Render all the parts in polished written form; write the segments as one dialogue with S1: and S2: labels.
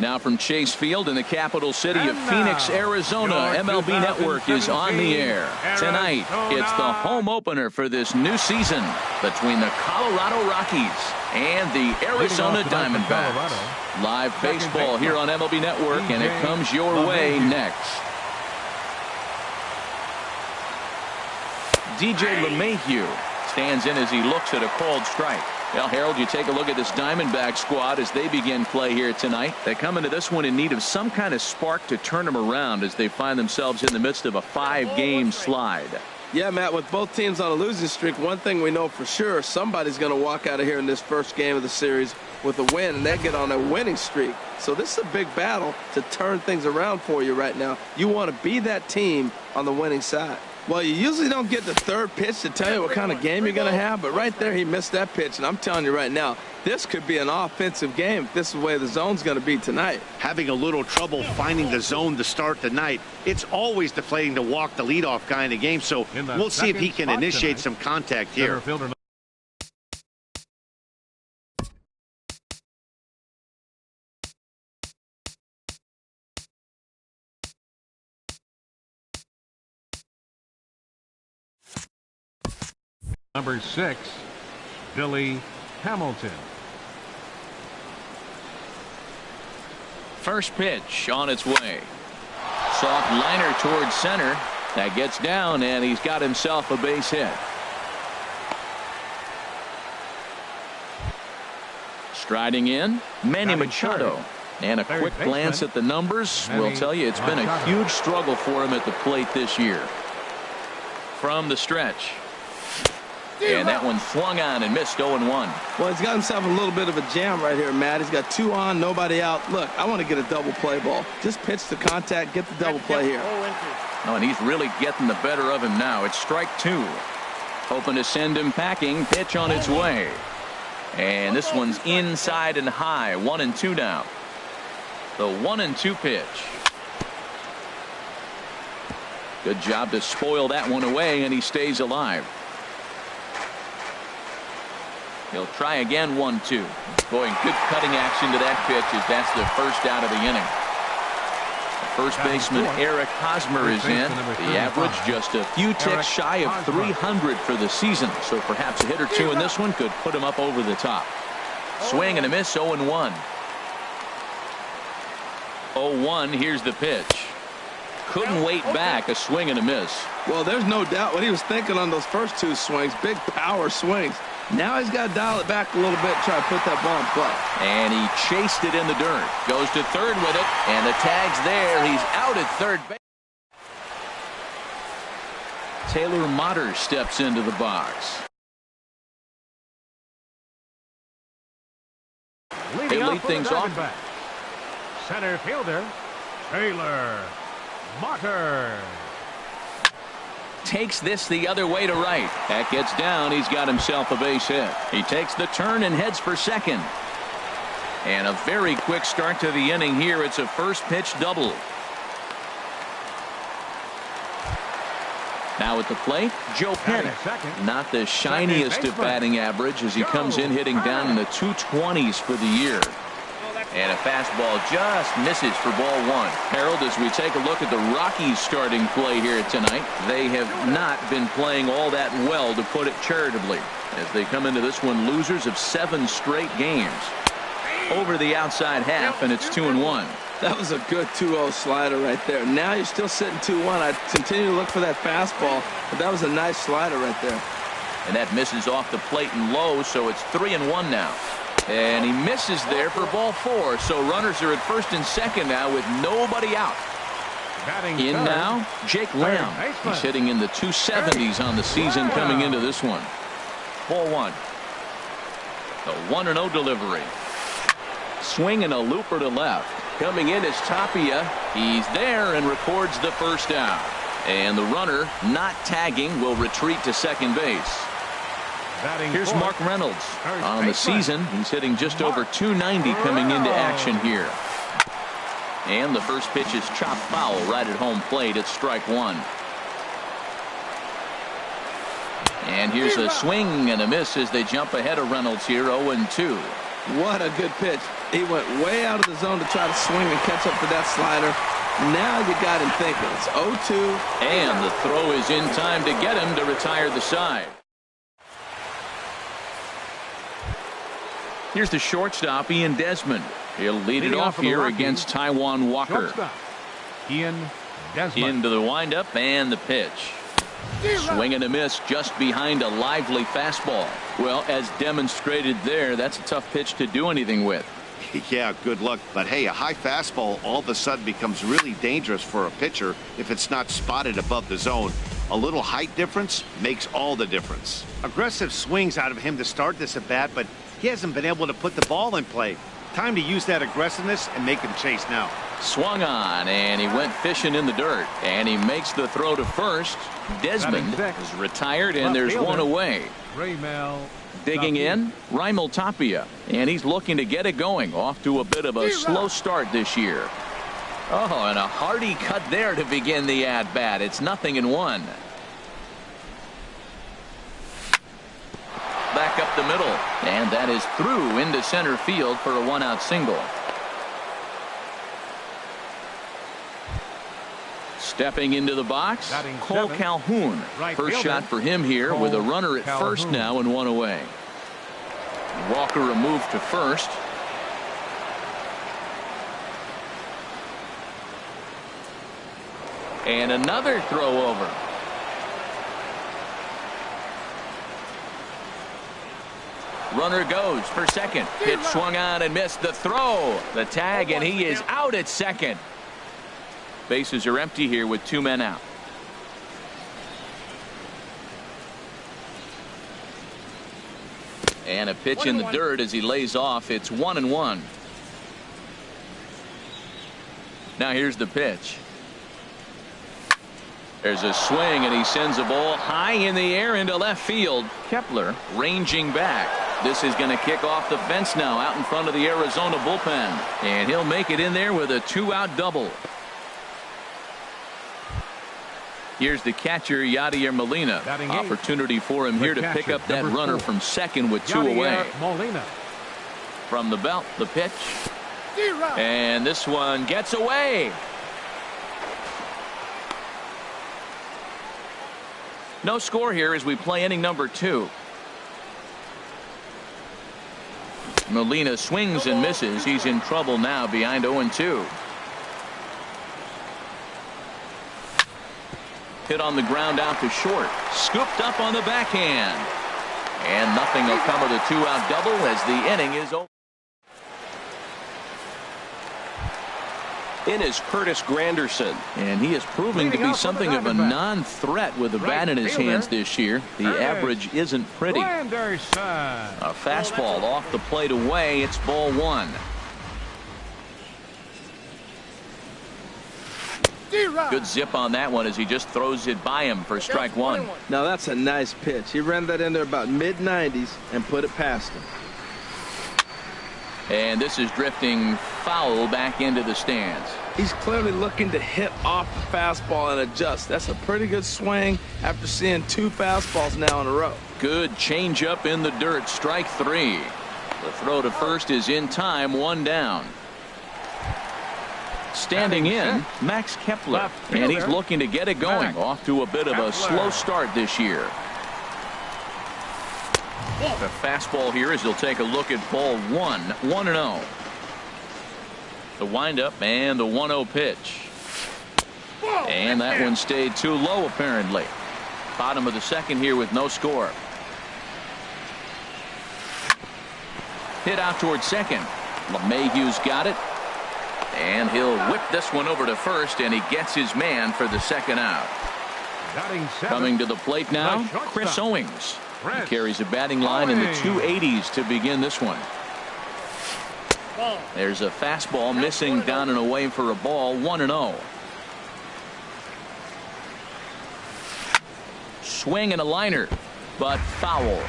S1: Now from Chase Field in the capital city of Phoenix, Arizona, MLB Network is on the air. Tonight, it's the home opener for this new season between the Colorado Rockies and the Arizona Diamondbacks. Live baseball here on MLB Network, and it comes your way next. DJ LeMahieu stands in as he looks at a called strike. Well, Harold, you take a look at this Diamondback squad as they begin play here tonight. They come into this one in need of some kind of spark to turn them around as they find themselves in the midst of a 5-game slide.
S2: Yeah, Matt, with both teams on a losing streak, one thing we know for sure, somebody's going to walk out of here in this first game of the series with a win, and they get on a winning streak. So this is a big battle to turn things around for you right now. You want to be that team on the winning side. Well, you usually don't get the third pitch to tell you what kind of game you're going to have, but right there he missed that pitch, and I'm telling you right now, this could be an offensive game if this is the way the zone's going to be tonight.
S3: Having a little trouble finding the zone to start the night. It's always deflating to walk the leadoff guy in the game, so we'll see if he can initiate some contact here.
S4: Number 6, Billy Hamilton.
S1: First pitch on its way. Soft liner towards center. That gets down, and he's got himself a base hit. Striding in, Manny Machado. And a quick glance at the numbers will tell you it's been a huge struggle for him at the plate this year. From the stretch. And that one swung on and missed 0-1.
S2: Well, he's got himself a little bit of a jam right here, Matt. He's got 2 on, nobody out. Look, I want to get a double play ball. Just pitch the contact, get the double play here.
S1: Oh, and he's really getting the better of him now. It's strike 2. Hoping to send him packing. Pitch on its way. And this one's inside and high. 1-2 now. The 1-2 pitch. Good job to spoil that one away, and he stays alive. He'll try again. 1-2. Boy, good cutting action to that pitch as that's the first out of the inning. First baseman Eric Hosmer is in. The average just a few ticks shy of 300 for the season. So perhaps a hit or two in this one could put him up over the top. Swing and a miss. 0-1. 0-1. Here's the pitch. Couldn't wait back. A swing and a miss.
S2: Well, there's no doubt what he was thinking on those first 2 swings. Big power swings. Now he's got to dial it back a little bit and try to put that ball in play.
S1: And he chased it in the dirt. Goes to third with it. And the tag's there. He's out at third base. Taylor Motter steps into the box. They lead things off.
S4: Center fielder, Taylor Motter.
S1: Takes this the other way to right. That gets down. He's got himself a base hit. He takes the turn and heads for second. And a very quick start to the inning here. It's a first pitch double. Now at the plate, Joe Penn. Not the shiniest of batting average as he comes in hitting down in the 220s for the year. And a fastball just misses for ball 1. Harold, as we take a look at the Rockies starting play here tonight, they have not been playing all that well, to put it charitably, as they come into this one losers of 7 straight games. Over the outside half, and it's 2-1.
S2: That was a good 2-0 slider right there. Now you're still sitting 2-1. I'd continue to look for that fastball, but that was a nice slider right there.
S1: And that misses off the plate and low, so it's 3-1 now. And he misses there for ball 4. So runners are at first and second now with nobody out. In now, Jake Lamb. He's hitting in the 270s on the season coming into this one. Ball 1. The 1-0 delivery. Swing and a looper to left. Coming in is Tapia. He's there and records the first down. And the runner, not tagging, will retreat to second base. Here's Mark Reynolds. On the season, he's hitting just over 290 coming into action here. And the first pitch is chopped foul right at home plate. It's strike 1. And here's a swing and a miss as they jump ahead of Reynolds here. 0-2.
S2: What a good pitch. He went way out of the zone to try to swing and catch up to that slider. Now you got him thinking. It's 0-2.
S1: And the throw is in time to get him to retire the side. Here's the shortstop, Ian Desmond. He'll lead it off here against Taijuan Walker.
S4: Ian Desmond.
S1: Into the windup and the pitch. Swing and a miss just behind a lively fastball. Well, as demonstrated there, that's a tough pitch to do anything with.
S3: Yeah, good luck. But hey, a high fastball all of a sudden becomes really dangerous for a pitcher if it's not spotted above the zone. A little height difference makes all the difference. Aggressive swings out of him to start this at bat, but he hasn't been able to put the ball in play. Time to use that aggressiveness and make him chase now.
S1: Swung on, and he went fishing in the dirt. And he makes the throw to first. Desmond is retired, and there's one away. Digging in, Raimel Tapia. And he's looking to get it going. Off to a bit of a slow start this year. Oh, and a hearty cut there to begin the at-bat. It's 0-1. Back up the middle. And that is through into center field for a one-out single. Stepping into the box, Cole Calhoun. First shot for him here with a runner at first now and one away. Walker removed to first. And another throw over. Runner goes for second. Pitch swung on and missed. The throw, the tag, and he is out at second. Bases are empty here with two men out. And a pitch in the dirt as he lays off. It's 1-1. Now here's the pitch. There's a swing, and he sends a ball high in the air into left field. Kepler ranging back. This is going to kick off the fence now out in front of the Arizona bullpen. And he'll make it in there with a two-out double. Here's the catcher, Yadier Molina. Opportunity for him here to pick up that runner from second with two away. From the belt, the pitch. And this one gets away. No score here as we play inning number 2. Molina swings and misses. He's in trouble now behind 0-2. Hit on the ground out to short. Scooped up on the backhand. And nothing will come of the two-out double as the inning is over. In is Curtis Granderson. And he is proving to be something of a non-threat with the bat in his hands this year. The average isn't pretty. A fastball off the plate away. It's ball 1. Good zip on that one as he just throws it by him for strike 1.
S2: Now that's a nice pitch. He ran that in there about mid-90s and put it past him.
S1: And this is drifting foul back into the stands.
S2: He's clearly looking to hit off the fastball and adjust. That's a pretty good swing after seeing 2 fastballs now in a row.
S1: Good changeup in the dirt. Strike 3. The throw to first is in time. 1 down. Standing in, Max Kepler, and he's looking to get it going. Off to a bit of a slow start this year. The fastball here as he'll take a look at ball 1. 1-0. The windup and the 1-0 pitch. And that one stayed too low apparently. Bottom of the second here with no score. Hit out towards second. LeMahieu's got it. And he'll whip this one over to first, and he gets his man for the second out. Coming to the plate now, Chris Owings. He carries a batting line in the 280s to begin this one. There's a fastball missing down and away for a ball. 1-0. Swing and a liner, but foul.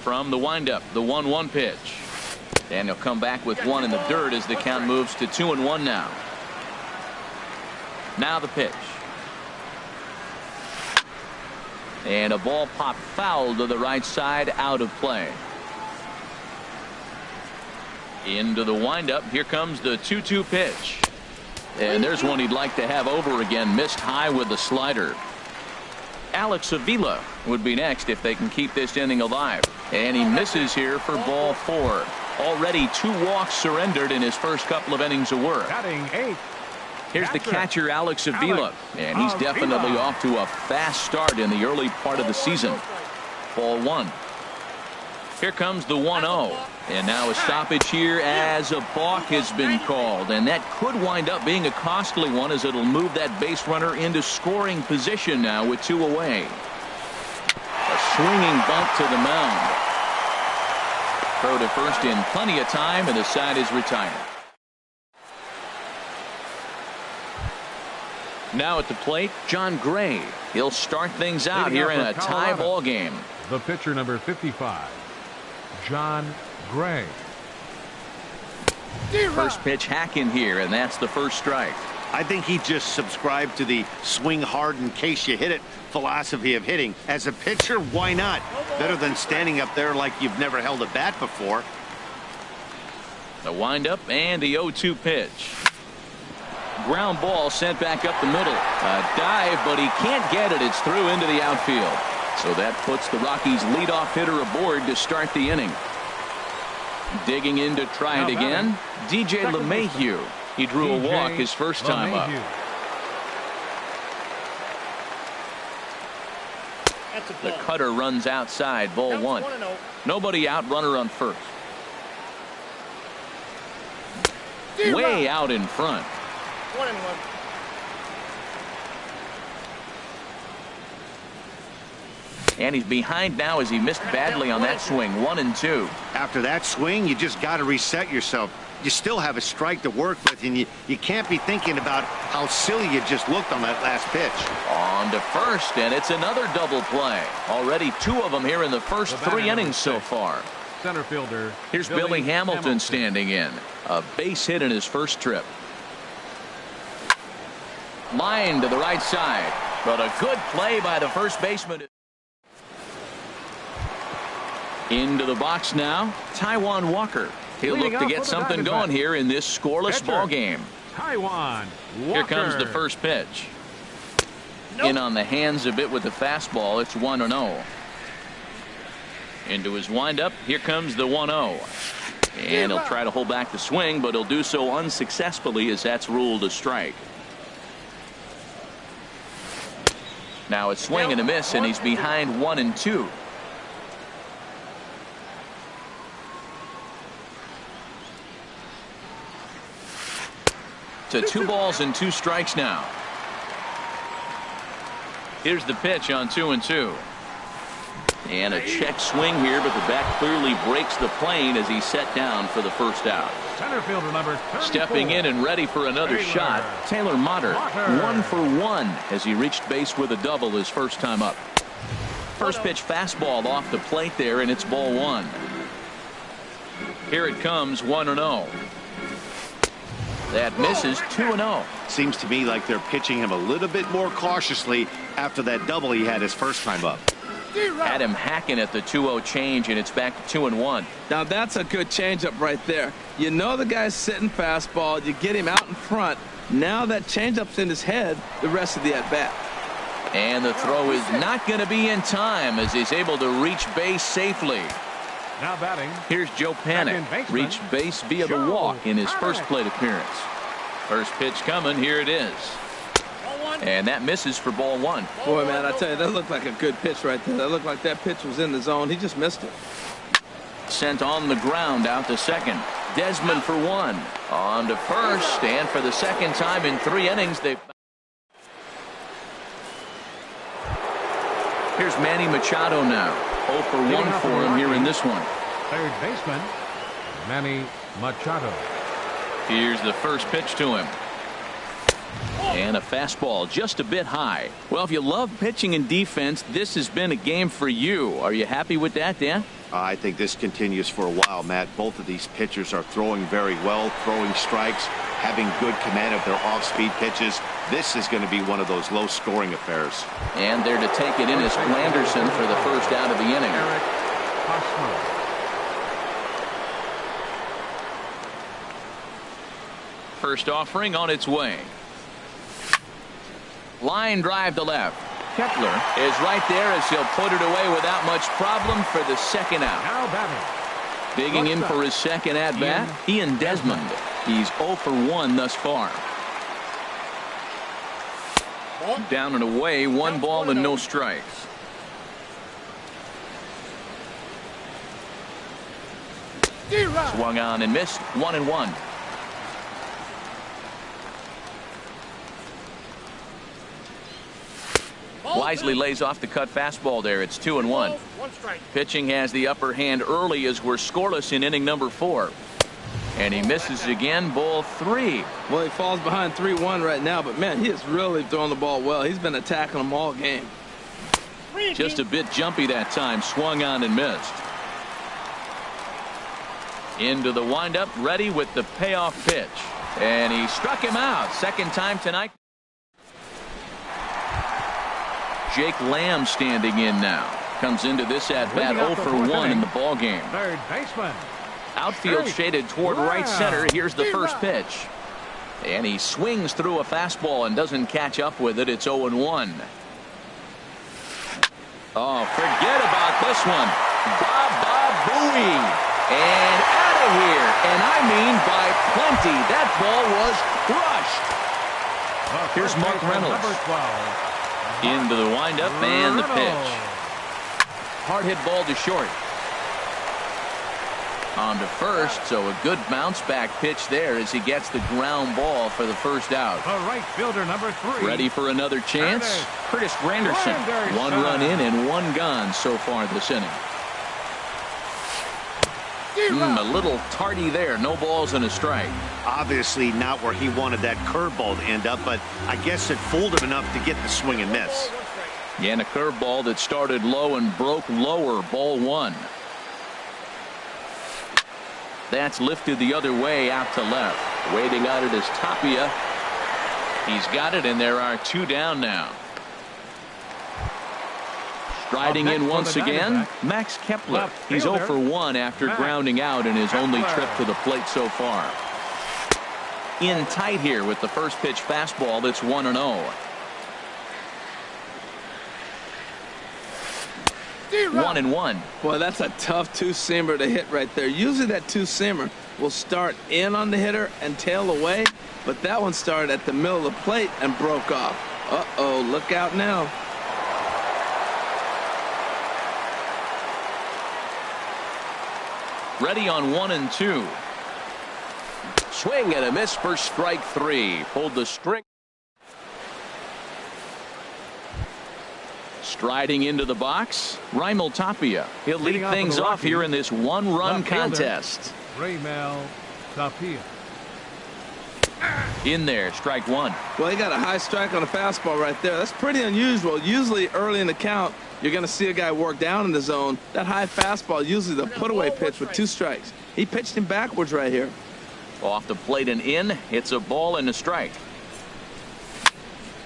S1: From the windup, the 1-1 pitch. And he'll come back with one in the dirt as the count moves to 2-1 now. Now the pitch. And a ball popped foul to the right side, out of play. Into the windup. Here comes the 2-2 pitch. And there's one he'd like to have over again. Missed high with the slider. Alex Avila would be next if they can keep this inning alive. And he misses here for ball 4. Already 2 walks surrendered in his first couple of innings of work.
S4: Batting 8.
S1: Here's the catcher, Alex Avila. And he's definitely off to a fast start in the early part of the season. Ball 1. Here comes the 1-0. And now a stoppage here as a balk has been called. And that could wind up being a costly one, as it'll move that base runner into scoring position now with 2 away. A swinging bunt to the mound. Throw to first in plenty of time, and the side is retired. Now at the plate, John Gray. He'll start things out here in a tie ball game.
S4: The pitcher, number 55, John Gray.
S1: First pitch hacking here, and that's the first strike.
S3: I think he just subscribed to the swing hard in case you hit it philosophy of hitting. As a pitcher, why not? Better than standing up there like you've never held a bat before.
S1: The windup and the 0-2 pitch. Ground ball sent back up the middle. A dive, but he can't get it. It's through into the outfield. So that puts the Rockies' leadoff hitter aboard to start the inning. Digging in to try it again, DJ LeMahieu. He drew a walk his first time up. The cutter runs outside, ball 1. Nobody out, runner on first. Way out in front.
S5: 1-1.
S1: And he's behind now as he missed badly on that swing. 1-2.
S3: After that swing, you just got to reset yourself. You still have a strike to work with, and you can't be thinking about how silly you just looked on that last pitch.
S1: On to first, and it's another double play. Already 2 of them here in the first 3 innings so far.
S4: Center fielder.
S1: Here's Billy Hamilton standing in. A base hit in his first trip. Line to the right side, but a good play by the first baseman. Into the box now, Taijuan Walker. He'll look to get something going here in this scoreless ball game.
S4: Taijuan Walker.
S1: Here comes the first pitch. In on the hands a bit with the fastball. It's 1-0. Into his windup. Here comes the 1-0. And he'll try to hold back the swing, but he'll do so unsuccessfully as that's ruled a strike. Now a swing and a miss, and he's behind 1-2. To 2 balls and 2 strikes now. Here's the pitch on 2-2. And a check swing here, but the bat clearly breaks the plane as he's set down for the first out.
S4: Center fielder number 34.
S1: Stepping in and ready for another shot, Taylor Motter. 1 for 1 as he reached base with a double his first time up. First pitch fastball off the plate there, and it's ball 1. Here it comes, 1-0. That misses, 2-0.
S3: Seems to me like they're pitching him a little bit more cautiously after that double he had his first time up.
S1: Had him hacking at the 2-0 change, and it's back to 2-1.
S2: Now that's a good changeup right there. You know the guy's sitting fastball. You get him out in front. Now that changeup's in his head the rest of the at-bat.
S1: And the throw is not going to be in time as he's able to reach base safely.
S4: Now batting.
S1: Here's Joe Panik. Reached base via the walk in his first plate appearance. First pitch coming. Here it is. And that misses for ball 1.
S2: Boy, man, I tell you, that looked like a good pitch right there. That looked like that pitch was in the zone. He just missed it.
S1: Sent on the ground out to second. Desmond for 1. On to first. And for the second time in 3 innings, they... Here's Manny Machado now. 0 for 1 for him here in this one.
S4: Third baseman, Manny Machado.
S1: Here's the first pitch to him. And a fastball just a bit high. Well, if you love pitching and defense, this has been a game for you. Are you happy with that, Dan?
S3: I think this continues for a while, Matt. Both of these pitchers are throwing very well, throwing strikes, having good command of their off-speed pitches. This is going to be one of those low-scoring affairs.
S1: And there to take it in is Glanderson for the first out of the inning.
S4: Eric Hosmer.
S1: First offering on its way. Line drive to left. Kepler is right there as he'll put it away without much problem for the second out.
S4: Now batting.
S1: Digging in for his second at bat, Ian Desmond. He's 0 for 1 thus far. Down and away, 1 ball and no strikes. Swung on and missed. 1-1. Wisely lays off the cut fastball there. It's 2-1. Pitching has the upper hand early as we're scoreless in inning number 4. And he misses again. Ball 3.
S2: Well, he falls behind 3-1 right now, but man, he is really throwing the ball well. He's been attacking them all game.
S1: Just a bit jumpy that time. Swung on and missed. Into the windup, ready with the payoff pitch. And he struck him out. Second time tonight. Jake Lamb standing in now. Comes into this at bat 0 for 1 in the ball game.
S4: Third baseman.
S1: Outfield shaded toward right center. Here's the first pitch. And he swings through a fastball and doesn't catch up with it. It's 0-1. Oh, forget about this one. Baba Booey. And out of here. And I mean by plenty. That ball was crushed. Here's Mark Reynolds.
S4: Number 12.
S1: Into the windup and the pitch. Hard hit ball to short. On to first, so a good bounce back pitch there as he gets the ground ball for the first out.
S4: The right fielder, number 3.
S1: Ready for another chance? Curtis Granderson. 1 run in and 1 gone so far this inning. A little tardy there. No balls and a strike.
S3: Obviously not where he wanted that curveball to end up, but I guess it fooled him enough to get the swing and miss.
S1: Yeah, and a curveball that started low and broke lower. Ball 1. That's lifted the other way out to left. Waiting on it is Tapia. He's got it, and there are 2 down now. Striding in once again, Max Kepler. He's 0 for 1 after grounding out in his only trip to the plate so far. In tight here with the first pitch fastball. That's 1-0. 1-1.
S2: Boy, that's a tough 2-seamer to hit right there. Usually that 2-seamer will start in on the hitter and tail away, but that one started at the middle of the plate and broke off. Uh-oh, look out now.
S1: Ready on 1 and 2. Swing and a miss for strike 3. Pulled the string. Striding into the box, Raimel Tapia. He'll lead things off here in this 1-run contest.
S4: Raimel Tapia.
S1: In there, strike 1.
S2: Well, he got a high strike on a fastball right there. That's pretty unusual. Usually early in the count, you're going to see a guy work down in the zone. That high fastball, usually the put-away pitch with 2 strikes. He pitched him backwards right here.
S1: Off the plate and in. It's a ball and a strike.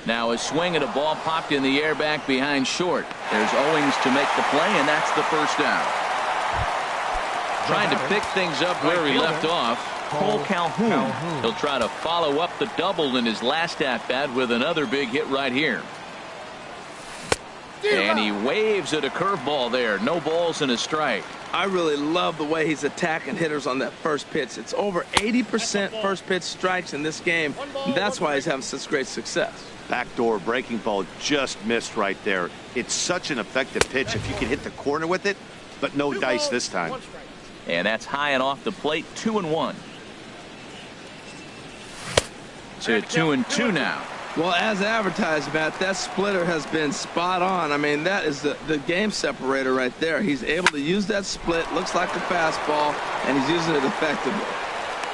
S1: Now a swing and a ball popped in the air back behind short. There's Owings to make the play, and that's the first out. Trying to pick things up where he left off. Cole Calhoun. He'll try to follow up the double in his last at-bat with another big hit right here. And he waves at a curveball there. No balls and a strike.
S2: I really love the way he's attacking hitters on that first pitch. It's over 80% first pitch strikes in this game, and that's why he's having such great success.
S3: Backdoor breaking ball just missed right there. It's such an effective pitch if you can hit the corner with it, but no dice this time.
S1: And that's high and off the plate. 2-1. To 2-2 now.
S2: Well, as advertised, Matt, that splitter has been spot on. I mean, that is the game separator right there. He's able to use that split, looks like a fastball, and he's using it effectively.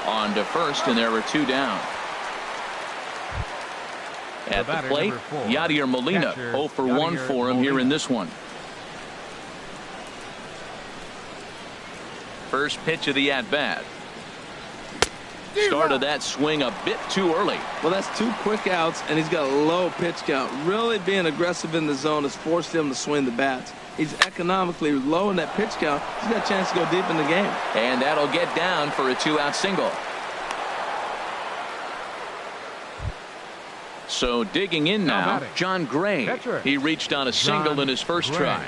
S1: On to first, and there were 2 down. At the plate, Yadier Molina, 0 for 1 for him here in this one. First pitch of the at-bat. Started that swing a bit too early.
S2: Well, that's 2 quick outs, and he's got a low pitch count. Really being aggressive in the zone has forced him to swing the bats. He's economically low in that pitch count. He's got a chance to go deep in the game.
S1: And that'll get down for a 2-out single. So digging in now, John Gray.
S4: Catcher.
S1: He reached on a single in his first try.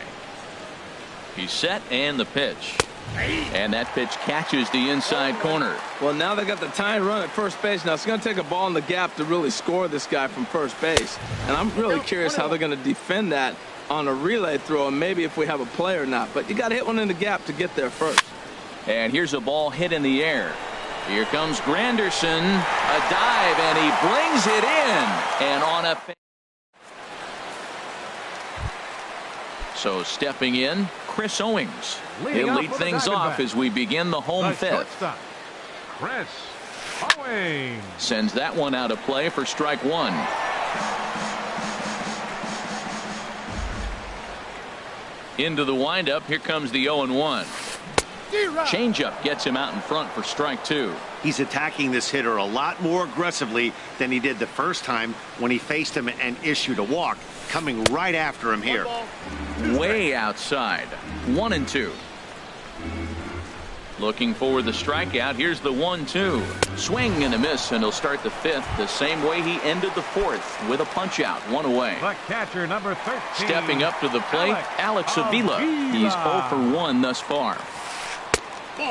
S1: He's set, and the pitch. And that pitch catches the inside corner.
S2: Well, now they got the tying run at first base. Now it's going to take a ball in the gap to really score this guy from first base. And I'm really curious how they're going to defend that on a relay throw, and maybe if we have a play or not. But you got to hit one in the gap to get there first.
S1: And here's a ball hit in the air. Here comes Granderson, a dive, and he brings it in. And on a... So stepping in, Chris Owings. He'll lead things off as we begin the home fifth.
S4: Chris Owings
S1: sends that one out of play for strike 1. Into the windup. Here comes the 0-1. Changeup gets him out in front for strike 2.
S3: He's attacking this hitter a lot more aggressively than he did the first time when he faced him and issued a walk. Coming right after him here.
S1: Way outside. 1-2. Looking for the strikeout. Here's the 1-2. Swing and a miss, and he'll start the fifth the same way he ended the fourth, with a punch out, 1 away.
S4: the catcher, number 13.
S1: Stepping up to the plate, Alex Avila. He's 0 for 1 thus far.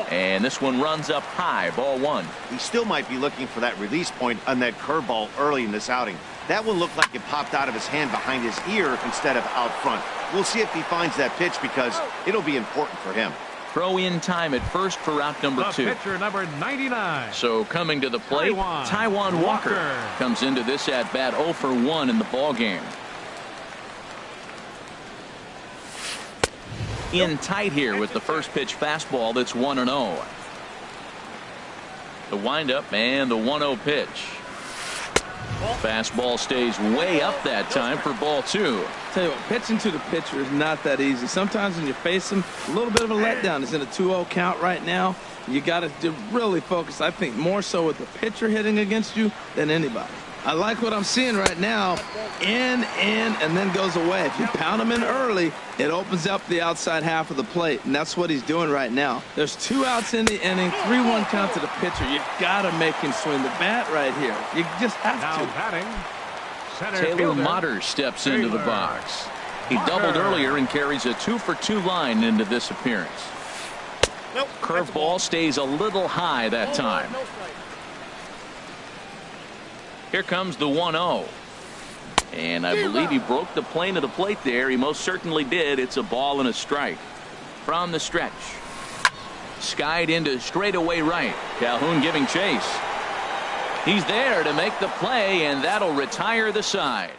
S1: And this one runs up high, ball 1.
S3: He still might be looking for that release point on that curveball early in this outing. That one looked like it popped out of his hand behind his ear instead of out front. We'll see if he finds that pitch, because it'll be important for him.
S1: Throw in time at first for out number 2.
S4: Pitcher number 99.
S1: So coming to the plate, Taijuan Walker comes into this at bat 0 for 1 in the ball game. In tight here with the first pitch fastball that's 1-0. The windup and the 1-0 pitch. Fastball stays way up that time for ball 2.
S2: Tell you what, pitching to the pitcher is not that easy. Sometimes when you face him, a little bit of a letdown. He's in a 2-0 count right now. You got to really focus, I think, more so with the pitcher hitting against you than anybody. I like what I'm seeing right now. In, and then goes away. If you pound him in early, it opens up the outside half of the plate, and that's what he's doing right now. There's 2 outs in the inning, 3-1 count to the pitcher. You got to make him swing the bat right here. You just have to.
S4: Batting,
S1: Taylor Motter steps into the box. He doubled earlier and carries a 2 for 2 line into this appearance. Curveball stays a little high that time. Here comes the 1-0. And I believe he broke the plane of the plate there. He most certainly did. It's a ball and a strike. From the stretch. Skied into straightaway right. Calhoun giving chase. He's there to make the play, and that'll retire the side.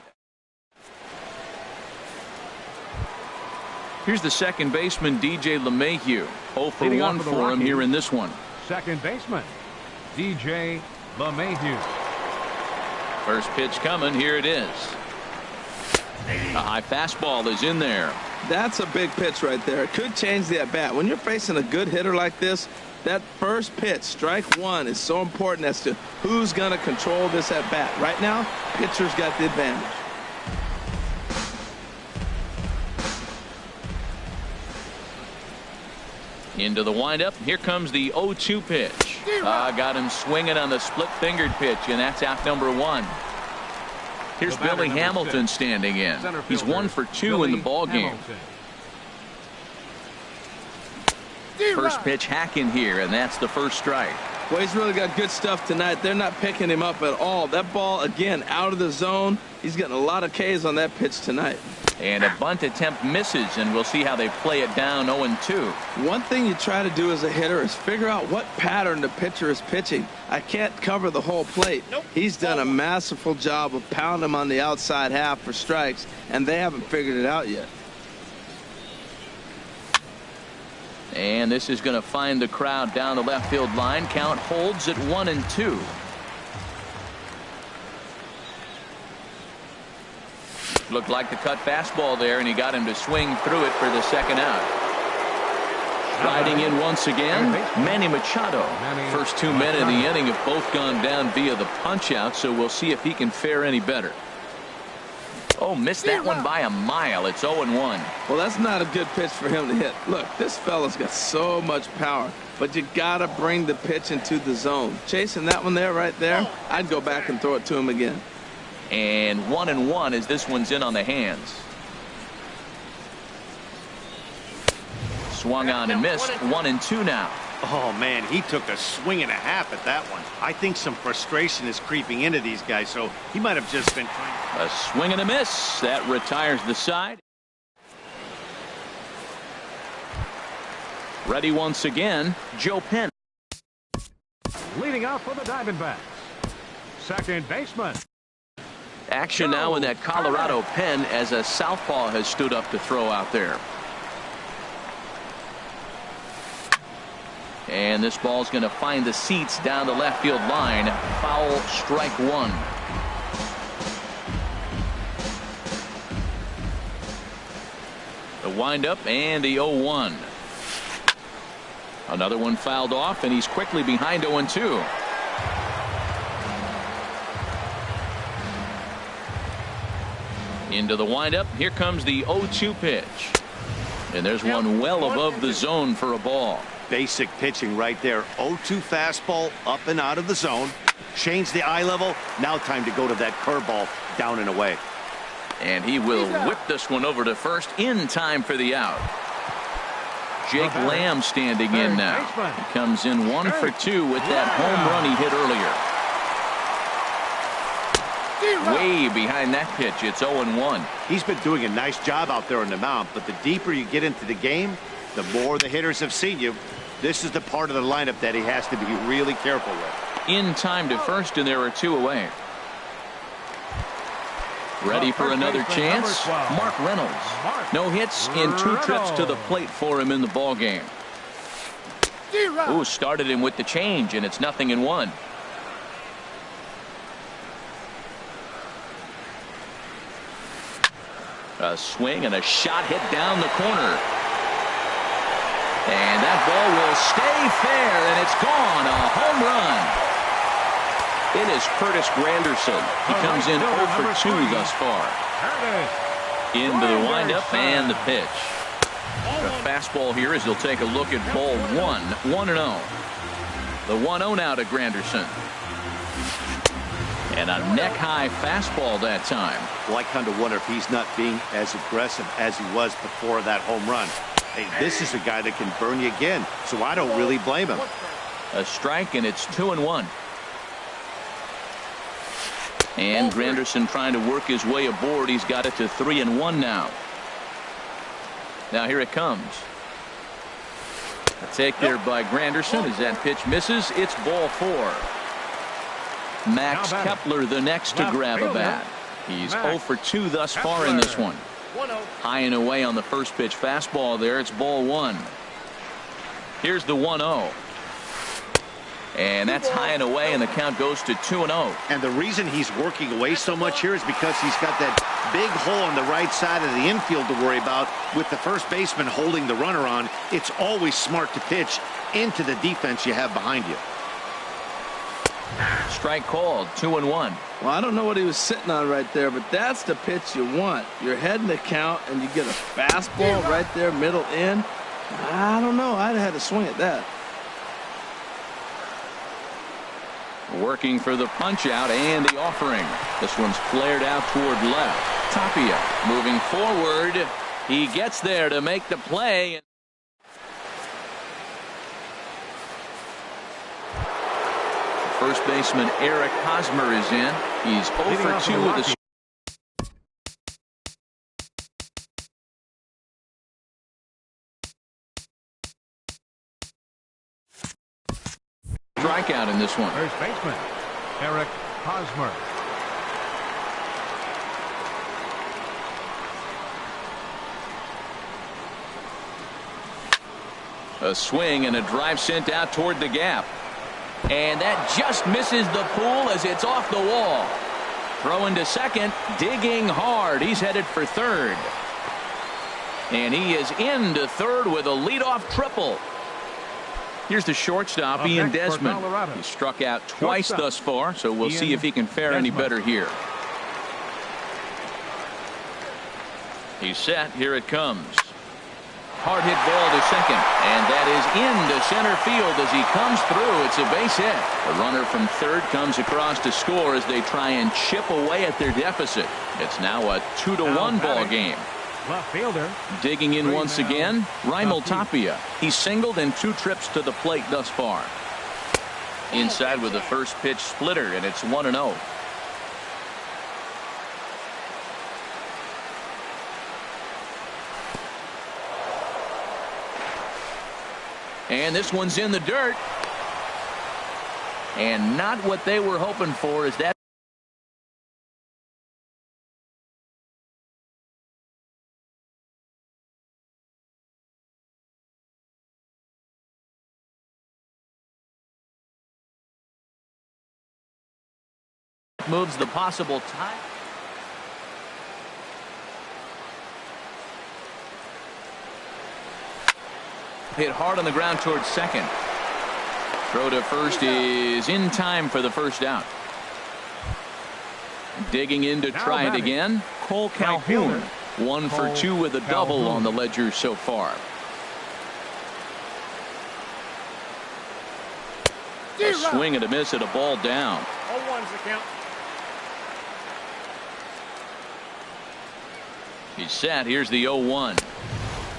S1: Here's the second baseman, DJ LeMahieu. 0 for 1 for him here in this one.
S4: Second baseman, DJ LeMahieu.
S1: First pitch coming. Here it is. A high fastball is in there.
S2: That's a big pitch right there. It could change the at-bat. When you're facing a good hitter like this, that first pitch, strike 1, is so important as to who's going to control this at-bat. Right now, pitcher's got the advantage.
S1: Into the windup. Here comes the 0-2 pitch. Got him swinging on the split-fingered pitch, and that's out number 1. Here's Billy Hamilton standing in. He's 1 for 2 in the ball game. First pitch hacking here, and that's the first strike.
S2: Well, he's really got good stuff tonight. They're not picking him up at all. That ball, again, out of the zone. He's getting a lot of Ks on that pitch tonight.
S1: And a bunt attempt misses, and we'll see how they play it down 0-2.
S2: One thing you try to do as a hitter is figure out what pattern the pitcher is pitching. I can't cover the whole plate. He's done a masterful job of pounding him on the outside half for strikes, and they haven't figured it out yet.
S1: And this is going to find the crowd down the left field line. Count holds at 1-2. Looked like the cut fastball there, and he got him to swing through it for the second out. Riding in once again, Manny Machado. First 2 men in the inning have both gone down via the punch out, so we'll see if he can fare any better. Oh, missed that one by a mile. It's 0-1.
S2: Well, that's not a good pitch for him to hit. Look, this fella's got so much power, but you gotta bring the pitch into the zone. Chasing that one there, right there, I'd go back and throw it to him again.
S1: And 1-1 as this one's in on the hands. Swung on and missed. 1-2 now.
S3: Oh, man, he took a swing and a half at that one. I think some frustration is creeping into these guys, so he might have just been trying.
S1: A swing and a miss. That retires the side. Ready once again, Joe Penn.
S4: Leading off for the Diamondbacks, second baseman.
S1: Action now in that Colorado pen as a southpaw has stood up to throw out there. And this ball's going to find the seats down the left field line. Foul, strike one. The windup and the 0-1. Another one fouled off, and he's quickly behind 0-2. Into the windup. Here comes the 0-2 pitch. And there's one well above the zone for a ball.
S3: Basic pitching right there. 0-2 fastball up and out of the zone. Change the eye level. Now time to go to that curveball down and away.
S1: And he will whip this one over to first in time for the out. Jake Lamb standing in now. He comes in 1 for 2 with that home run he hit earlier. Way behind that pitch. It's 0-1.
S3: He's been doing a nice job out there on the mound, but the deeper you get into the game, the more the hitters have seen you. This is the part of the lineup that he has to be really careful with.
S1: In time to first, and there are 2 away. Ready for another chance? Mark Reynolds. No hits in 2 trips to the plate for him in the ball game. Ooh, started him with the change, and it's 0-1. A swing and a shot hit down the corner. And that ball will stay fair, and it's gone. A home run. It is Curtis Granderson. He comes in 0 for 2 thus far. Into the windup and the pitch. The fastball here as he'll take a look at ball 1. 1-0. The 1-0 now to Granderson. And a neck-high fastball that time.
S3: Well, I kind of wonder if he's not being as aggressive as he was before that home run. Hey, this is a guy that can burn you again, so I don't really blame him.
S1: A strike, and it's 2-1. And Granderson trying to work his way aboard. He's got it to 3-1 now. Now here it comes. A take there by Granderson as that pitch misses. It's ball 4. Max Kepler the next to grab a bat. He's 0 for 2 thus far in this one. High and away on the first pitch fastball there. It's ball 1. Here's the 1-0. And that's high and away, and the count goes to 2-0.
S3: And the reason he's working away so much here is because he's got that big hole on the right side of the infield to worry about. With the first baseman holding the runner on, it's always smart to pitch into the defense you have behind you.
S1: Strike called. 2-1.
S2: Well, I don't know what he was sitting on right there, but that's the pitch you want. You're heading the count, and you get a fastball right there, middle in. I don't know. I'd have had to swing at that.
S1: Working for the punch out and the offering. This one's flared out toward left. Tapia moving forward. He gets there to make the play. First baseman Eric Hosmer is in. He's 0 for 2 with a strikeout in this one.
S4: First baseman Eric Hosmer.
S1: A swing and a drive sent out toward the gap. And that just misses the pool as it's off the wall. Throwing to second, digging hard. He's headed for third. And he is into third with a leadoff triple. Here's the shortstop, Ian Desmond. He struck out twice thus far, so we'll see if he can fare any better here. He's set. Here it comes. Hard hit ball to second, and that is into center field as he comes through. It's a base hit. The runner from third comes across to score as they try and chip away at their deficit. It's now a 2-1 ball game.
S4: Left fielder.
S1: Digging in once again, Raimel Tapia. He's singled in 2 trips to the plate thus far. Inside with the first pitch splitter, and it's 1-0. And this one's in the dirt. And not what they were hoping for is that. Moves the possible tie. Hit hard on the ground towards second. Throw to first is in time for the first out. Digging in to try it again. Cole Calhoun. 1 for 2 with a double on the ledger so far. A swing and a miss at a ball down.
S5: 0-1's the count.
S1: He's set. Here's the 0-1.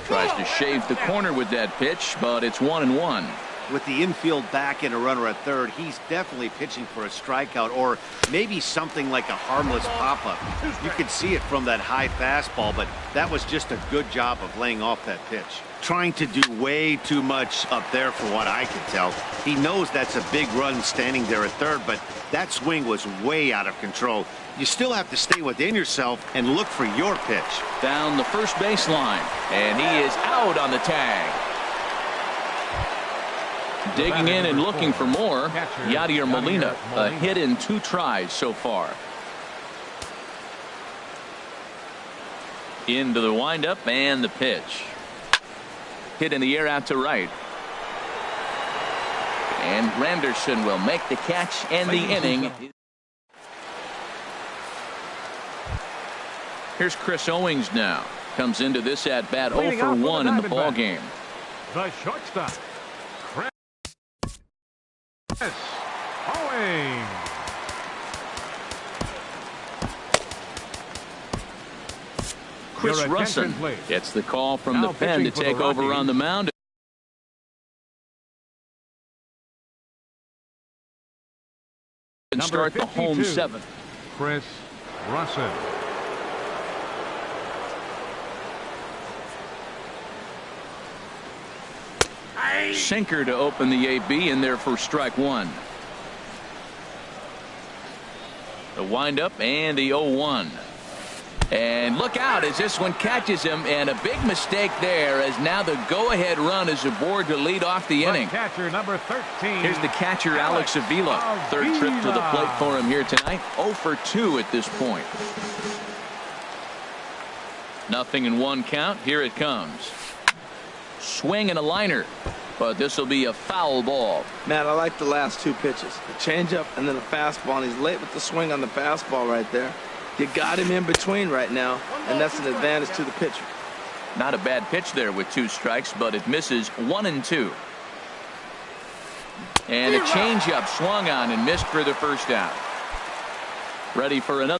S1: Tries to shave the corner with that pitch, but it's 1-1.
S3: With the infield back and a runner at third, he's definitely pitching for a strikeout or maybe something like a harmless pop-up. You could see it from that high fastball, but that was just a good job of laying off that pitch. Trying to do way too much up there for what I can tell. He knows that's a big run standing there at third, but that swing was way out of control. You still have to stay within yourself and look for your pitch.
S1: Down the first baseline, and he is out on the tag. Digging in and looking for more, Yadier Molina. A hit in 2 tries so far. Into the windup and the pitch. Hit in the air out to right. And Granderson will make the catch and the inning. Here's Chris Owings now. Comes into this at bat 0 for 1 in the ball game.
S4: The shortstop, Chris Owings.
S1: Chris Russin gets the call from the pen to take over on the mound. And start the home 7th.
S4: Chris Russin.
S1: Sinker to open the AB in there for strike 1. The windup and the 0-1. And look out as this one catches him, and a big mistake there as now the go-ahead run is aboard to lead off the inning.
S4: Catcher number 13.
S1: Here's the catcher, Alex Avila. Third trip to the plate for him here tonight. 0 for 2 at this point. 0-1 count. Here it comes. Swing and a liner. But this will be a foul ball.
S2: Matt, I like the last 2 pitches. A changeup and then a fastball. And he's late with the swing on the fastball right there. You got him in between right now, and that's an advantage to the pitcher.
S1: Not a bad pitch there with 2 strikes, but it misses 1-2. And a changeup swung on and missed for the first out. Ready for another.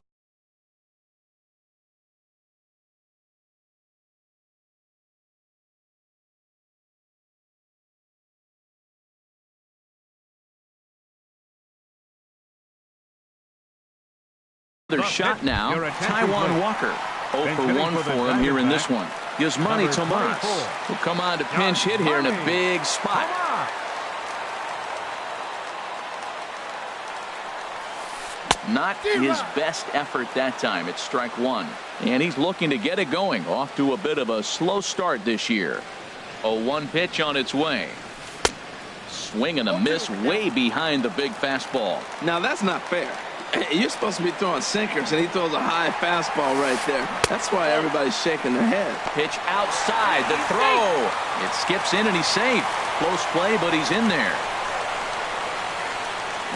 S1: Another shot now. Taijuan Walker. 0 for 1 for him here in this one. Yasmani Tomas will come on to pinch hit here in a big spot. Not his best effort that time. It's strike 1. And he's looking to get it going. Off to a bit of a slow start this year. 0-1 pitch on its way. Swing and a miss way behind the big fastball.
S2: Now that's not fair. You're supposed to be throwing sinkers, and he throws a high fastball right there. That's why everybody's shaking their head.
S1: Pitch outside, the throw. It skips in, and he's safe. Close play, but he's in there.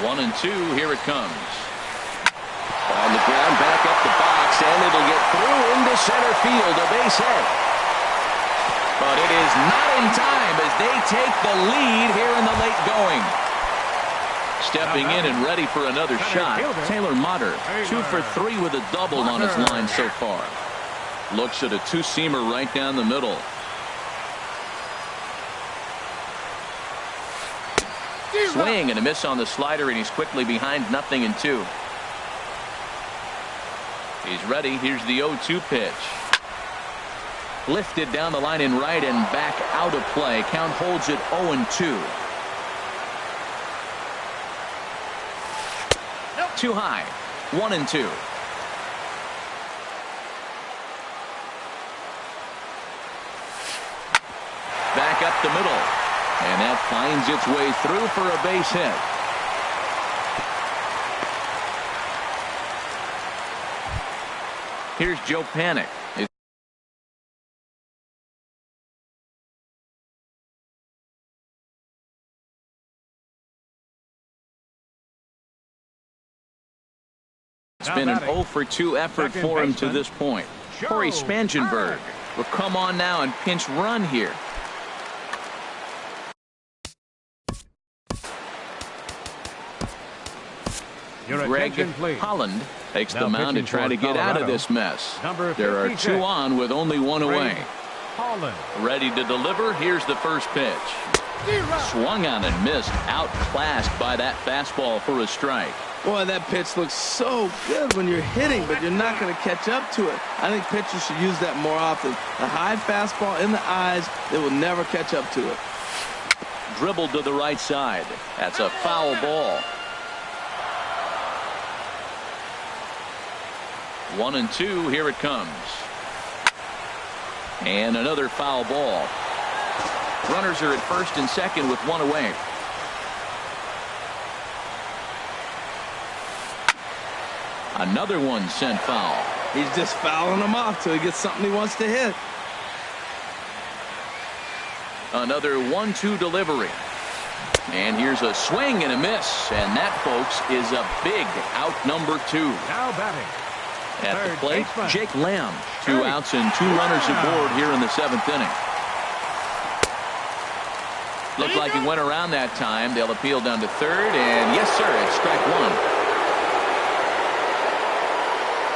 S1: 1-2, here it comes. On the ground, back up the box, and it'll get through into center field, a base hit. But it is not in time as they take the lead here in the late going. Stepping in and ready for another shot, Taylor Motter, 2 for 3 with a double on his line so far. Looks at a two-seamer right down the middle. Swing and a miss on the slider, and he's quickly behind 0-2. He's ready. Here's the 0-2 pitch. Lifted down the line in right and back out of play. Count holds it 0-2. Too high. 1-2. Back up the middle. And that finds its way through for a base hit. Here's Joe Panik. It's been an 0 for 2 effort for him to this point. Corey Spangenberg will come on now and pinch run here. Greg Holland takes the mound to try to get out of this mess. There are 2 on with only 1 away. Ready to deliver. Here's the first pitch. Swung on and missed. Outclassed by that fastball for a strike.
S2: Boy, that pitch looks so good when you're hitting, but you're not going to catch up to it. I think pitchers should use that more often. The high fastball in the eyes, they will never catch up to it.
S1: Dribbled to the right side. That's a foul ball. 1-2, here it comes. And another foul ball. Runners are at first and second with 1 away. Another one sent foul.
S2: He's just fouling them off till he gets something he wants to hit.
S1: Another 1-2 delivery. And here's a swing and a miss. And that, folks, is a big out number 2.
S4: Now batting.
S1: At the plate, Jake Lamb. 2 outs and 2 runners aboard here in the 7th inning. Looked like he went around that time. They'll appeal down to third, and yes, sir, it's strike 1.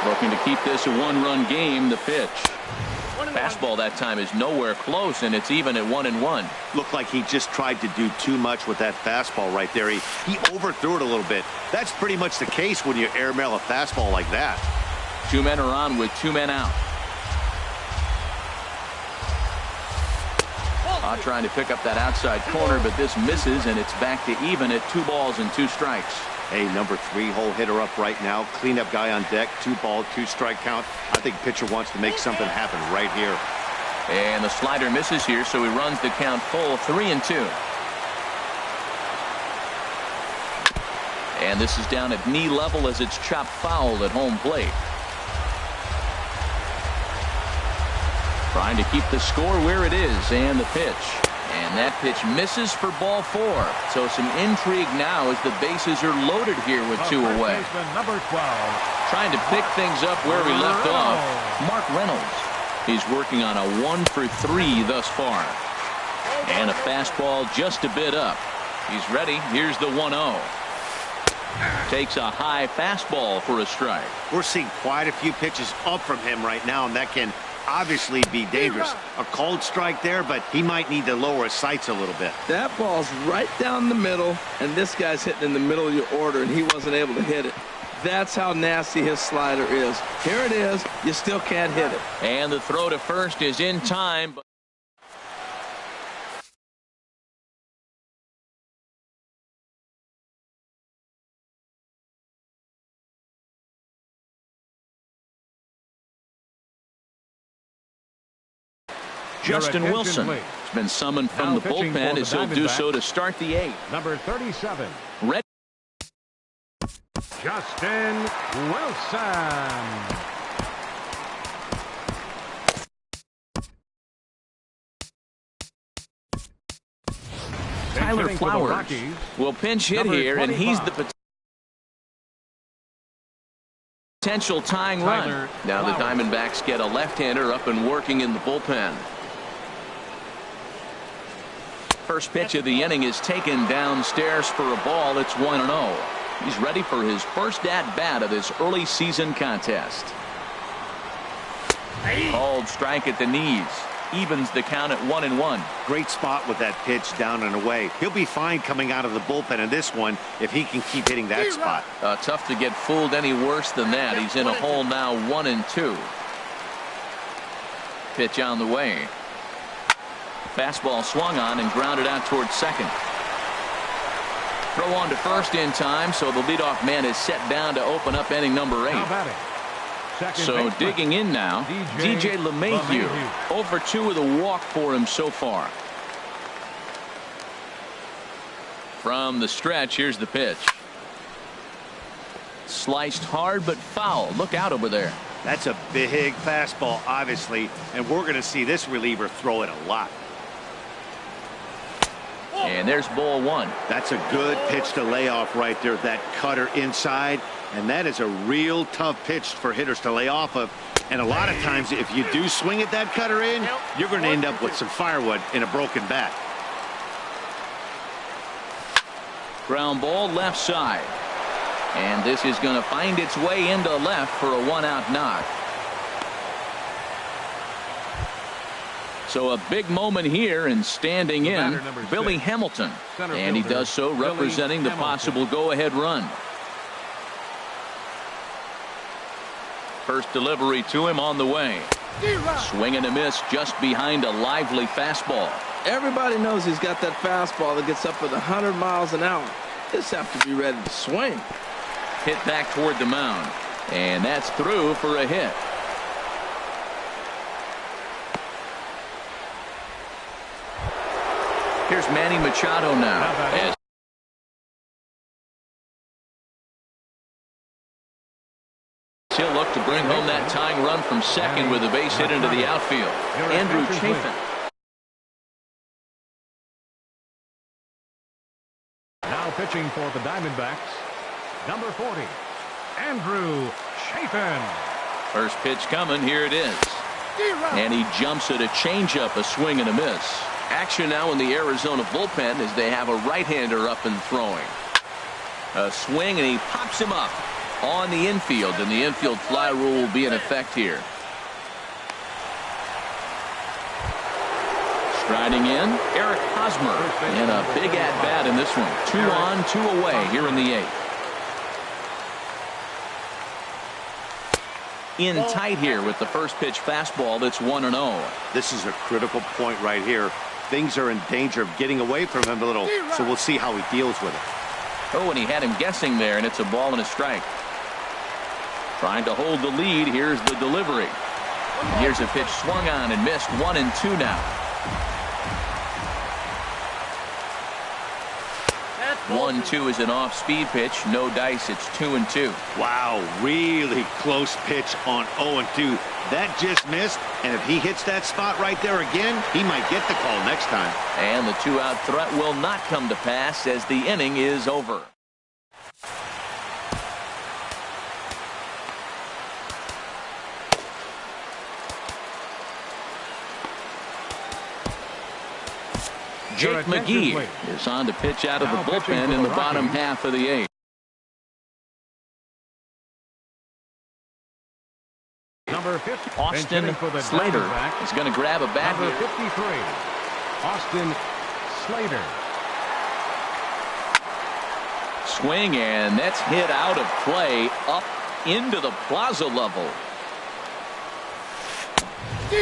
S1: Looking to keep this a 1-run game. The pitch. Fastball that time is nowhere close, and it's even at 1-1.
S3: Looked like he just tried to do too much with that fastball right there. He overthrew it a little bit. That's pretty much the case when you airmail a fastball like that.
S1: 2 men are on with 2 men out. Trying to pick up that outside corner, but this misses, and it's back to even at 2 balls and 2 strikes.
S3: Hey, number 3 hole hitter up right now. Cleanup guy on deck. 2 ball, 2 strike count. I think pitcher wants to make something happen right here.
S1: And the slider misses here, so he runs the count full 3-2. And this is down at knee level as it's chopped foul at home plate. Trying to keep the score where it is, and the pitch. And that pitch misses for ball 4. So some intrigue now as the bases are loaded here with 2 away.
S4: Number 12.
S1: Trying to pick things up where we left off. Mark Reynolds. He's working on a 1 for 3 thus far. And a fastball just a bit up. He's ready. Here's the 1-0. Takes a high fastball for a strike.
S3: We're seeing quite a few pitches up from him right now, and that can obviously be dangerous. A cold strike there, but he might need to lower his sights a little bit.
S2: That ball's right down the middle, and this guy's hitting in the middle of your order, and he wasn't able to hit it. That's how nasty his slider is. Here it is. You still can't hit it.
S1: And the throw to first is in time. But Justin Wilson has been summoned from the bullpen as he'll do so to start the 8th.
S4: Number 37.
S1: Ready.
S4: Justin Wilson.
S1: Tyler Flowers will pinch hit here, and he's the potential tying run. Now the Diamondbacks get a left-hander up and working in the bullpen. First pitch of the inning is taken downstairs for a ball. It's 1-0. He's ready for his first at-bat of this early season contest. Called strike at the knees. Evens the count at 1-1.
S3: Great spot with that pitch down and away. He'll be fine coming out of the bullpen in this one if he can keep hitting that spot.
S1: Tough to get fooled any worse than that. He's in a hole now, 1-2. Pitch on the way. Fastball swung on and grounded out towards second. Throw on to first in time, so the leadoff man is set down to open up inning number 8. So digging in now, DJ LeMahieu. 0 for 2 with a walk for him so far. From the stretch, here's the pitch. Sliced hard but foul. Look out over there.
S3: That's a big fastball, obviously, and we're going to see this reliever throw it a lot.
S1: And there's ball 1.
S3: That's a good pitch to lay off right there. That cutter inside. And that is a real tough pitch for hitters to lay off of. And a lot of times, if you do swing at that cutter in, you're going to end up with some firewood in a broken bat.
S1: Ground ball left side. And this is going to find its way into left for a 1-out knock. So a big moment here, and standing in, Billy Hamilton. And he does so representing the possible go-ahead run. First delivery to him on the way. Swing and a miss just behind a lively fastball.
S2: Everybody knows he's got that fastball that gets up with 100 miles an hour. Just have to be ready to swing.
S1: Hit back toward the mound. And that's through for a hit. Here's Manny Machado now. As he'll look to bring home that tying run from second with a base hit into the outfield. Andrew Chafin.
S4: Now pitching for the Diamondbacks, number 40, Andrew Chafin.
S1: First pitch coming. Here it is. And he jumps at a changeup, a swing and a miss. Action now in the Arizona bullpen as they have a right-hander up and throwing. A swing, and he pops him up on the infield, and the infield fly rule will be in effect here. Striding in, Eric Hosmer, and a big at-bat in this one. 2 on, 2 away here in the 8th. In tight here with the first pitch fastball. That's 1-0.
S3: This is a critical point right here. Things are in danger of getting away from him a little, so we'll see how he deals with it.
S1: Oh, and he had him guessing there, and it's a ball and a strike. Trying to hold the lead. Here's the delivery. And here's a pitch swung on and missed. 1-2 now. 1-2 is an off-speed pitch. No dice. It's 2-2.
S3: Wow, really close pitch on 0-2. That just missed, and if he hits that spot right there again, he might get the call next time.
S1: And the 2-out threat will not come to pass as the inning is over. Jake McGee is on to pitch out of the bullpen in the bottom half of the 8th.
S4: Number 50,
S1: Austin Slater is going to grab a bat
S4: number
S1: here.
S4: 53, Austin Slater.
S1: Swing, and that's hit out of play up into the plaza level.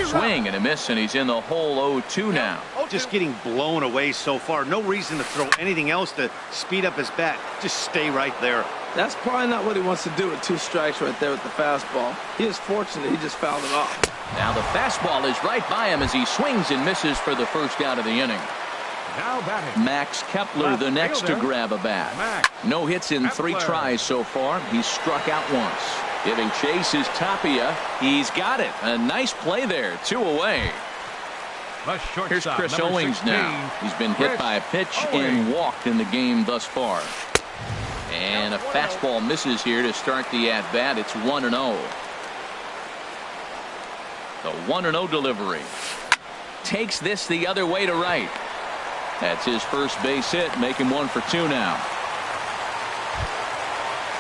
S1: Swing and a miss, and he's in the hole 0-2 now.
S3: Just getting blown away so far. No reason to throw anything else to speed up his bat. Just stay right there.
S2: That's probably not what he wants to do with 2 strikes right there with the fastball. He is fortunate he just fouled it off.
S1: Now the fastball is right by him as he swings and misses for the first out of the inning.
S4: Now batting.
S1: Max Kepler, the next to grab a bat. No hits in 3 tries so far. He's struck out once. Giving chase is Tapia. He's got it. A nice play there. 2 away. Here's Chris Owings now. He's been hit by a pitch and walked in the game thus far. And a fastball misses here to start the at-bat. It's 1-0. The 1-0 delivery. Takes this the other way to right. That's his first base hit. Make him 1 for 2 now.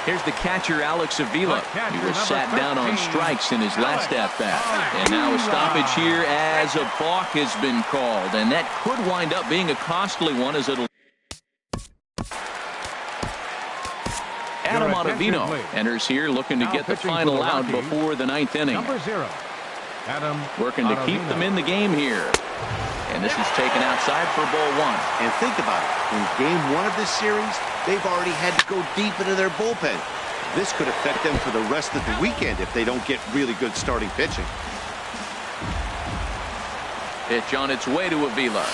S1: Here's the catcher, Alex Avila. He was sat down on strikes in his last at-bat. And now a stoppage here as a balk has been called. And that could wind up being a costly one as it'll... Adam Ottavino enters here looking to get the final out before the 9th inning. Working to keep them in the game here. And this is taken outside for ball 1.
S3: And think about it. In game 1 of this series, they've already had to go deep into their bullpen. This could affect them for the rest of the weekend if they don't get really good starting pitching.
S1: Pitch on its way to Avila.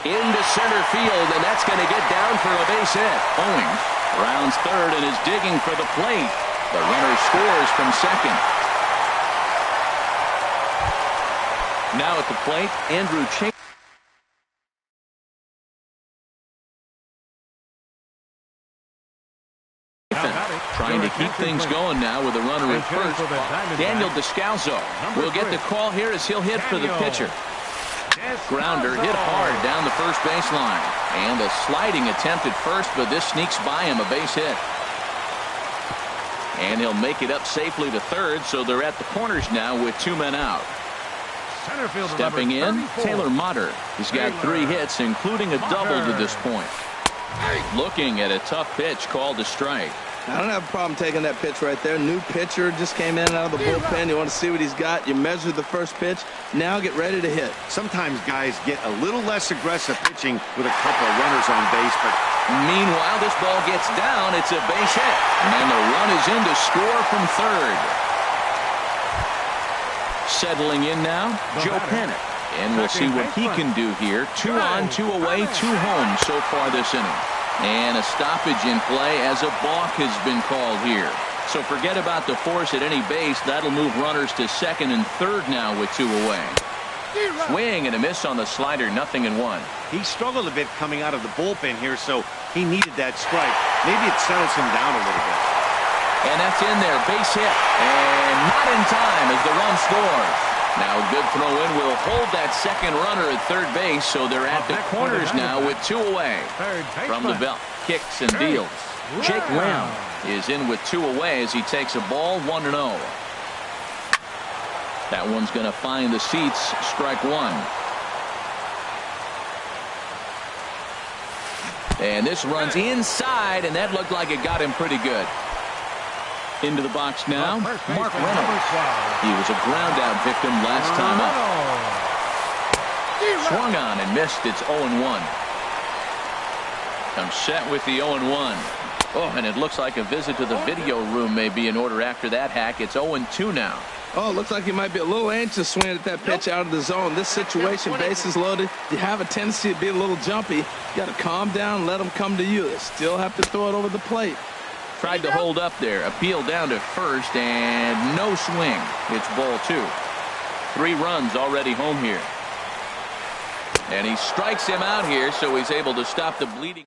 S1: Into center field, and that's going to get down for a base hit. Owings rounds third and is digging for the plate. The runner scores from second. Now at the plate, Andrew Chase. Trying to keep things going now with a runner at first. Daniel Descalso will get the call here as he'll hit for the pitcher. Grounder hit hard down the first baseline. And a sliding attempt at first, but this sneaks by him, a base hit. And he'll make it up safely to third, so they're at the corners now with 2 men out. Stepping in, Taylor Motter. He's got 3 hits, including a double to this point. Looking at a tough pitch called a strike.
S2: I don't have a problem taking that pitch right there. New pitcher just came in out of the bullpen. You want to see what he's got. You measure the first pitch. Now get ready to hit.
S3: Sometimes guys get a little less aggressive pitching with a couple of runners on base, but
S1: meanwhile, this ball gets down. It's a base hit. And the run is in to score from third. Settling in now, Joe Panik. And we'll see what he can do here. 2 on, 2 away, 2 home so far this inning. And a stoppage in play as a balk has been called here. So forget about the force at any base. That'll move runners to second and third now with 2 away. Swing and a miss on the slider, 0-1.
S3: He struggled a bit coming out of the bullpen here, so he needed that strike. Maybe it settles him down a little bit.
S1: And that's in there, base hit. And not in time as the run scores. Now a good throw in will hold that second runner at third base, so they're at the corners now with 2 away. From the belt, kicks and deals. Jake Lamb is in with 2 away as he takes a ball, 1-0. That one's going to find the seats, strike 1. And this runs inside, and that looked like it got him pretty good. Into the box now, Mark Reynolds. He was a ground-out victim last time up. Swung on and missed. It's 0-1. I'm set with the 0-1. Oh, and it looks like a visit to the video room may be in order after that hack. It's 0-2 now.
S2: Oh, looks like he might be a little anxious swinging at that pitch out of the zone. This situation, bases loaded, you have a tendency to be a little jumpy. You got to calm down and let them come to you. They still have to throw it over the plate.
S1: Tried to hold up there. Appeal down to first, and no swing. It's ball 2. 3 runs already home here. And he strikes him out here, so he's able to stop the bleeding.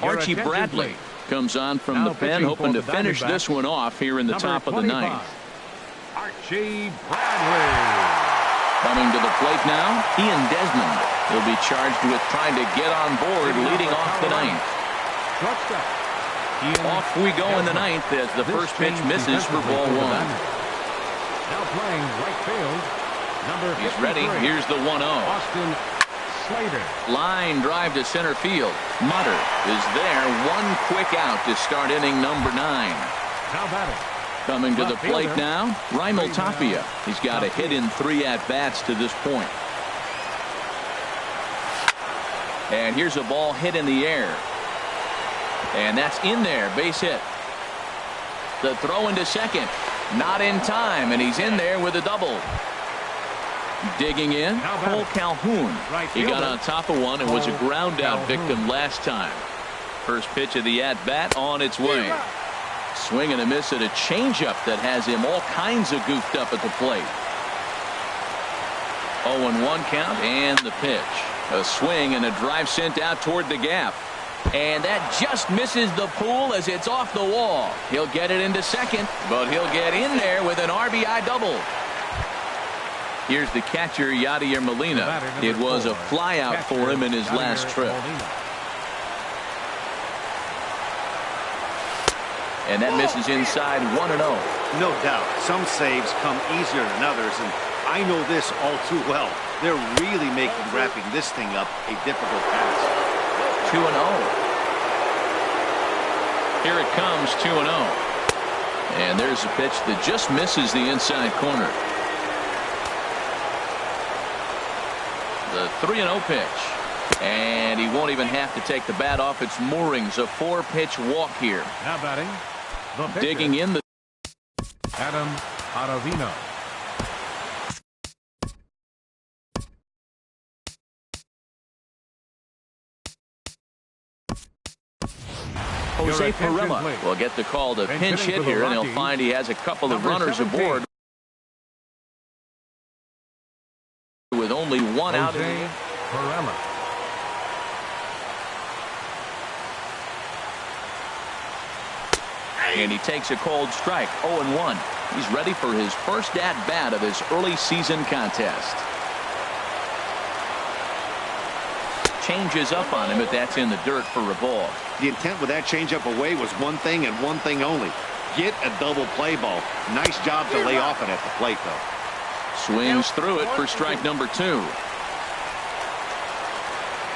S1: Archie Bradley comes on from the pen, hoping to finish this one off here in the top of the 9th.
S4: Archie Bradley.
S1: Coming to the plate now, Ian Desmond. He'll be charged with trying to get on board, leading off the 9th. Off we go in the 9th as the first pitch misses for ball 1.
S4: Now playing right field.
S1: He's ready. Here's the 1-0.
S4: Austin Slater.
S1: Line drive to center field. Mutter is there. 1 quick out to start inning number 9.
S4: Now batting.
S1: Coming to the plate now, Raimel Tapia. He's got a hit in 3 at-bats to this point. And here's a ball hit in the air. And that's in there, base hit. The throw into second. Not in time, and he's in there with a double. Digging in, Cole Calhoun. He got on top of one and was a ground out victim last time. First pitch of the at-bat on its way. Swing and a miss at a changeup that has him all kinds of goofed up at the plate. 0-1 count and the pitch. A swing and a drive sent out toward the gap. And that just misses the pool as it's off the wall. He'll get it into second, but he'll get in there with an RBI double. Here's the catcher, Yadier Molina. It was a flyout for him in his last trip. And that misses inside 1-0.
S3: No doubt. Some saves come easier than others, and I know this all too well. They're really making wrapping this thing up a difficult task.
S1: 2-0. Here it comes, 2-0. And there's a pitch that just misses the inside corner. The 3-0 pitch. And he won't even have to take the bat off its moorings. A 4-pitch walk here.
S4: Now batting. The pitcher,
S1: digging in the
S4: Adam Ottavino.
S1: Jose Pirela will get the call to pinch hit here, and he'll find he has a couple of runners aboard with only one out.
S4: Jose Pirela.
S1: And he takes a cold strike, 0-1. He's ready for his first at-bat of his early season contest. Changes up on him, but that's in the dirt for a ball.
S3: The intent with that changeup away was one thing and one thing only. Get a double play ball. Nice job to lay off it at the plate, though.
S1: Swings through it for strike number 2.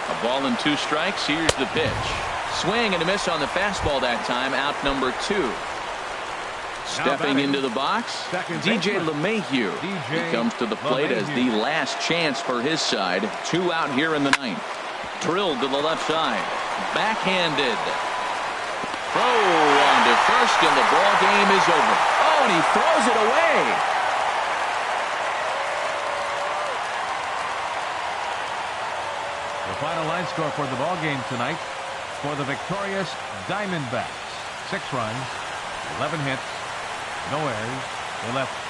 S1: A ball and 2 strikes. Here's the pitch. Swing and a miss on the fastball that time. Out number 2. Stepping into the box, DJ LeMahieu. He comes to the plate as the last chance for his side. 2 out here in the 9th. Drilled to the left side. Backhanded. Throw on to first, and the ball game is over. Oh, and he throws it away.
S4: The final line score for the ball game tonight for the victorious Diamondbacks: 6 runs, 11 hits, no errors. They left